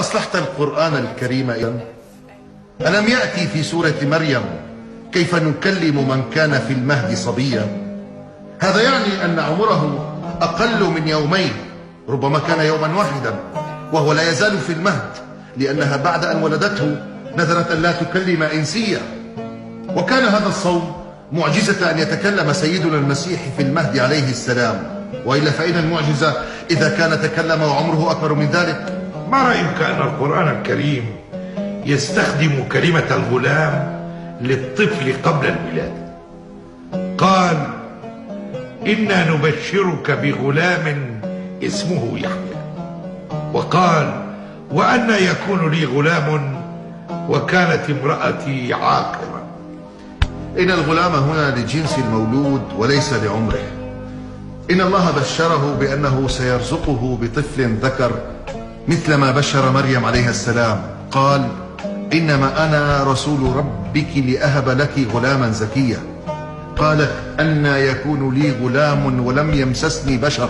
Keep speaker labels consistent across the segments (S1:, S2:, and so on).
S1: أصلحت القرآن الكريم إذن؟ ألم يأتي في سورة مريم كيف نكلم من كان في المهد صبيا؟ هذا يعني أن عمره أقل من يومين، ربما كان يوما واحدا، وهو لا يزال في المهد، لأنها بعد أن ولدته نذرت أن لا تكلم إنسيا. وكان هذا الصوم معجزة أن يتكلم سيدنا المسيح في المهد عليه السلام، وإلا فإن المعجزة إذا كان تكلم وعمره أكبر من ذلك.
S2: ما رأيك أن القرآن الكريم يستخدم كلمة الغلام للطفل قبل الولادة؟ قال: إنا نبشرك بغلام اسمه يحيى. وقال: وأنى يكون لي غلام وكانت امرأتي عاقرا.
S1: إن الغلام هنا لجنس المولود وليس لعمره. إن الله بشره بأنه سيرزقه بطفل ذكر مثل ما بشر مريم عليها السلام. قال: إنما أنا رسول ربك لأهب لك غلاما زكيا. قالت: أنى يكون لي غلام ولم يمسسني بشر.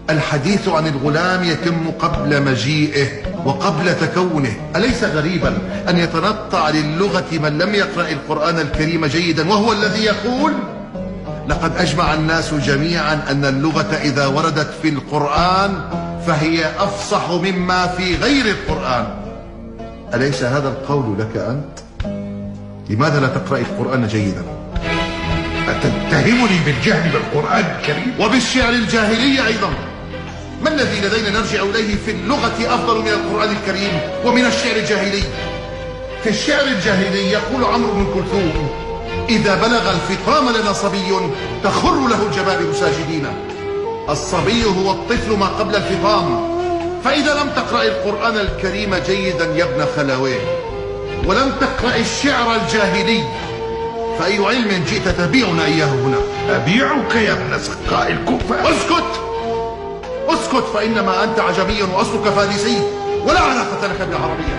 S1: الحديث عن الغلام يتم قبل مجيئه وقبل تكونه. أليس غريبا أن يتنطع للغة من لم يقرأ القرآن الكريم جيدا، وهو الذي يقول: لقد أجمع الناس جميعا أن اللغة إذا وردت في القرآن فهي أفصح مما في غير القرآن. أليس هذا القول لك أنت؟ لماذا لا تقرأ القرآن جيدا؟
S2: أتتهمني بالجهل بالقرآن الكريم
S1: وبالشعر الجاهلي أيضا؟ ما الذي لدينا نرجع إليه في اللغة أفضل من القرآن الكريم ومن الشعر الجاهلي؟ في الشعر الجاهلي يقول عمرو بن كلثوم: إذا بلغ الفطام لنا صبي تخر له الجبابر ساجدين. الصبي هو الطفل ما قبل الفطام. فإذا لم تقرأ القرآن الكريم جيدا يا ابن خلاويه، ولم تقرأ الشعر الجاهلي، فأي علم جئت تبيعنا إياه هنا؟
S2: أبيعك يا ابن سقاء الكفار؟
S1: اسكت اسكت، فإنما أنت عجمي وأصلك فارسي ولا علاقة لك بالعربية.